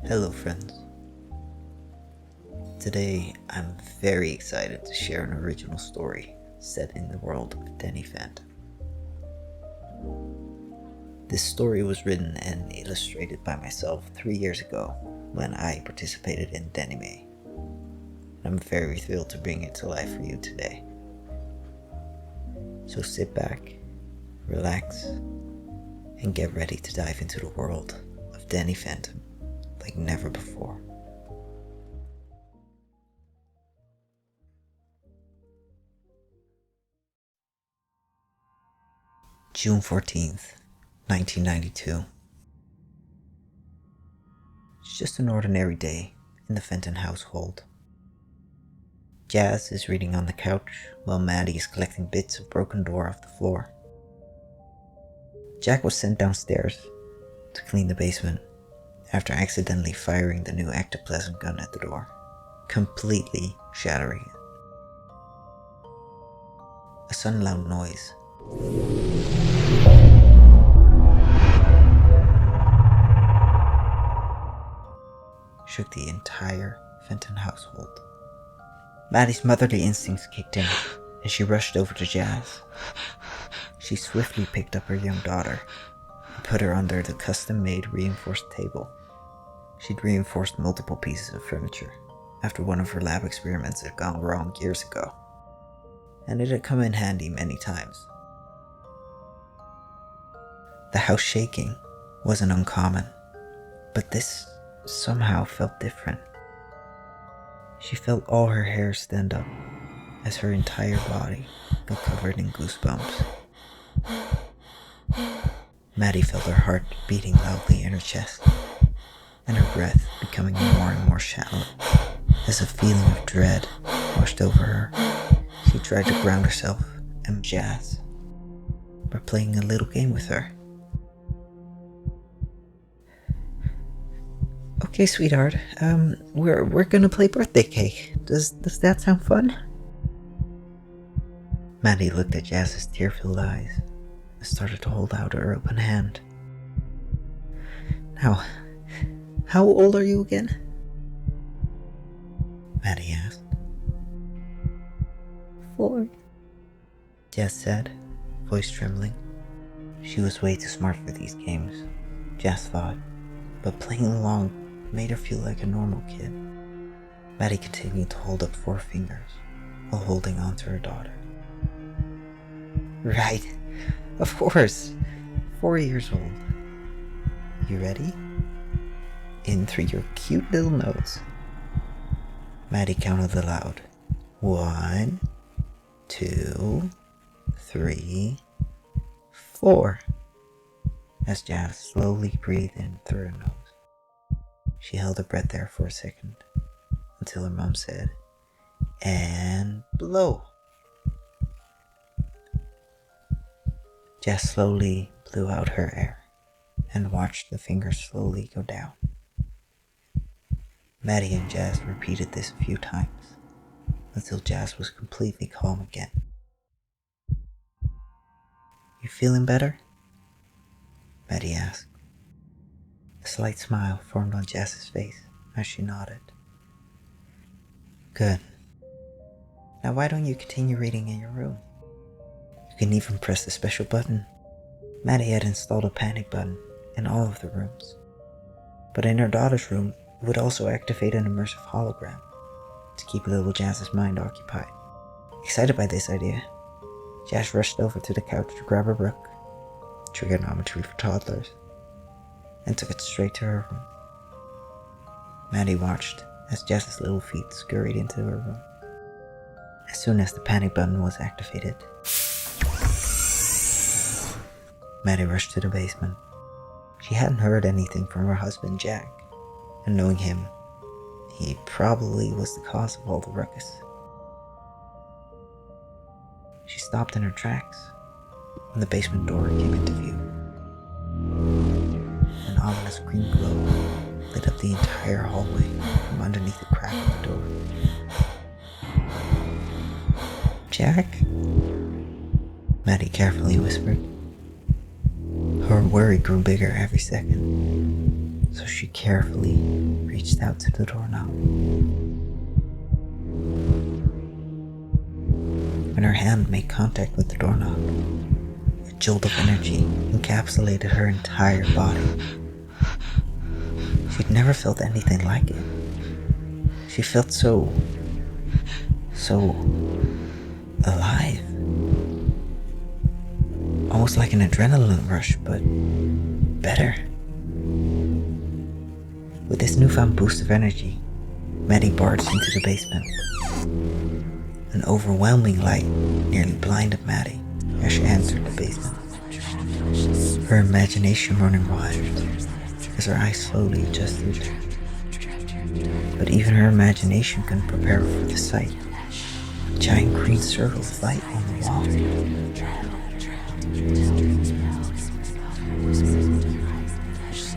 Hello friends. Today I'm very excited to share an original story set in the world of Danny Fenton. This story was written and illustrated by myself 3 years ago when I participated in Danime. I'm very thrilled to bring it to life for you today. So sit back, relax, and get ready to dive into the world of Danny Fenton like never before. June 14th, 1992. It's just an ordinary day in the Fenton household. Jazz is reading on the couch while Maddie is collecting bits of broken door off the floor. Jack was sent downstairs to clean the basement after accidentally firing the new ectoplasm gun at the door, completely shattering it. A sudden loud noise shook the entire Fenton household. Maddie's motherly instincts kicked in, and she rushed over to Jazz. She swiftly picked up her young daughter and put her under the custom-made reinforced table. She'd reinforced multiple pieces of furniture after one of her lab experiments had gone wrong years ago, and it had come in handy many times. The house shaking wasn't uncommon, but this somehow felt different. She felt all her hair stand up as her entire body got covered in goosebumps. Maddie felt her heart beating loudly in her chest, and her breath becoming more and more shallow as a feeling of dread washed over her. She tried to ground herself and Jazz by playing a little game with her. Okay, sweetheart, we're gonna play birthday cake. Does that sound fun? Maddie looked at Jazz's tear-filled eyes and started to hold out her open hand. Now, how old are you again? Maddie asked. 4. Jazz said, voice trembling. She was way too smart for these games, Jazz thought, but playing along made her feel like a normal kid. Maddie continued to hold up 4 fingers while holding on to her daughter. Right, of course, 4 years old. You ready? In through your cute little nose. Maddie counted aloud. 1, 2, 3, 4. As Jazz slowly breathed in through her nose. She held her breath there for a second until her mom said, "And blow." Jazz slowly blew out her air and watched the fingers slowly go down. Maddie and Jazz repeated this a few times until Jazz was completely calm again. You feeling better? Maddie asked. A slight smile formed on Jazz's face as she nodded. Good. Now why don't you continue reading in your room? You can even press the special button. Maddie had installed a panic button in all of the rooms, but in her daughter's room it would also activate an immersive hologram to keep little Jazz's mind occupied. Excited by this idea, Jazz rushed over to the couch to grab her book, Trigonometry for Toddlers, and took it straight to her room. Maddie watched as Jazz's little feet scurried into her room. As soon as the panic button was activated, Maddie rushed to the basement. She hadn't heard anything from her husband Jack, and knowing him, he probably was the cause of all the ruckus. She stopped in her tracks when the basement door came into view. An ominous green glow lit up the entire hallway from underneath the crack of the door. Jack? Maddie carefully whispered. Her worry grew bigger every second, so she carefully reached out to the doorknob. When her hand made contact with the doorknob, a jolt of energy encapsulated her entire body. She'd never felt anything like it. She felt so alive. Almost like an adrenaline rush, but better. With this newfound boost of energy, Maddie barged into the basement. An overwhelming light nearly blinded Maddie as she entered the basement. Her imagination running wild as her eyes slowly adjusted. But even her imagination couldn't prepare her for the sight. A giant green circle of light on the wall.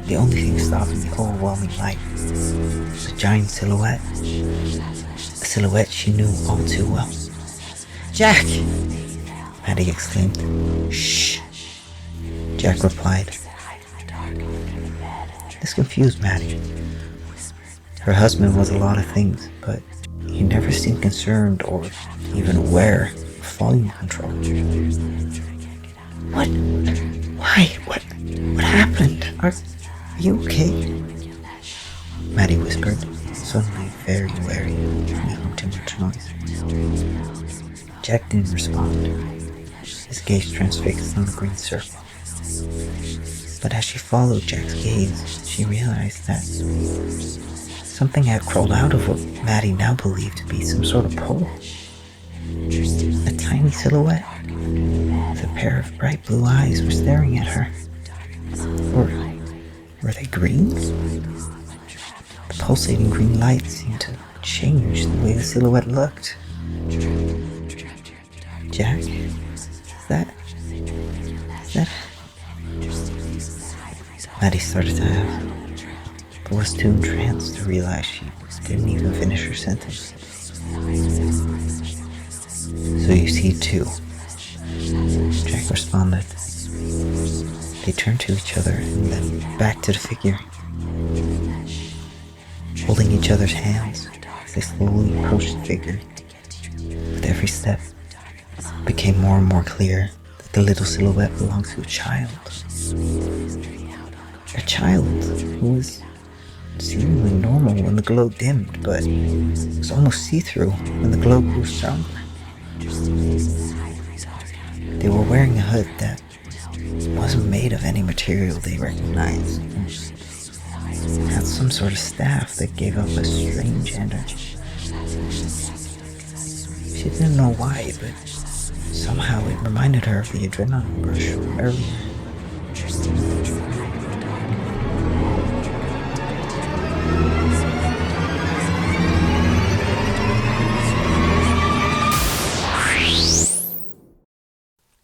The only thing stopping the overwhelming light was a giant silhouette. A silhouette she knew all too well. "Jack!" Maddie exclaimed. "Shh!" Jack replied. This confused Maddie. Her husband was a lot of things, but he never seemed concerned or even aware of volume control. What? Why? What happened? Are you okay? Maddie whispered, suddenly very wary of making too much noise. Jack didn't respond. His gaze transfixed on the green circle. But as she followed Jack's gaze, she realized that something had crawled out of what Maddie now believed to be some sort of pole. A tiny silhouette with a pair of bright blue eyes were staring at her. Were they green? The pulsating green light seemed to change the way the silhouette looked. Jack? Is that... Maddie started to ask, but was too entranced to realize she didn't even finish her sentence. "So you see two," Jack responded. They turned to each other and then back to the figure, holding each other's hands as they slowly approached the figure. With every step, it became more and more clear that the little silhouette belonged to a child. A child who was seemingly normal when the glow dimmed, but was almost see-through when the glow grew stronger. They were wearing a hood that wasn't made of any material they recognized. It had some sort of staff that gave off a strange energy. She didn't know why, but somehow it reminded her of the adrenaline rush from earlier.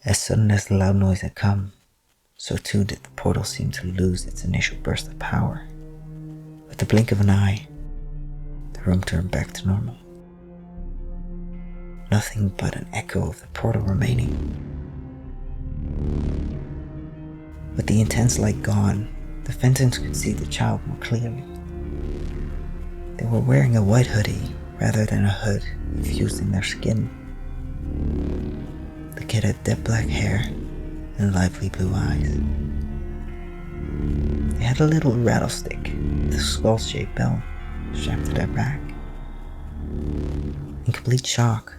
As sudden as the loud noise had come, so too did the portal seem to lose its initial burst of power. With the blink of an eye, the room turned back to normal. Nothing but an echo of the portal remaining. With the intense light gone, the Fentons could see the child more clearly. They were wearing a white hoodie rather than a hood infusing their skin. The kid had jet black hair and lively blue eyes. They had a little rattlestick with a skull-shaped bell strapped to their back. In complete shock,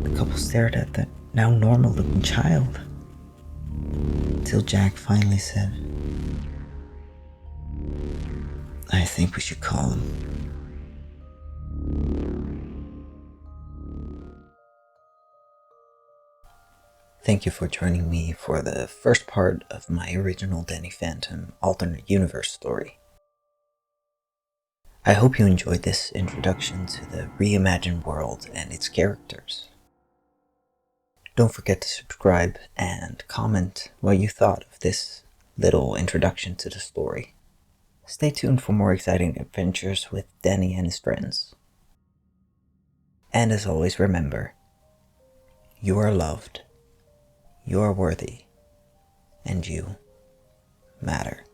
the couple stared at the now normal-looking child, until Jack finally said, "I think we should call him." Thank you for joining me for the first part of my original Danny Phantom alternate universe story. I hope you enjoyed this introduction to the reimagined world and its characters. Don't forget to subscribe and comment what you thought of this little introduction to the story. Stay tuned for more exciting adventures with Danny and his friends. And as always, remember, you are loved. You are worthy, and you matter.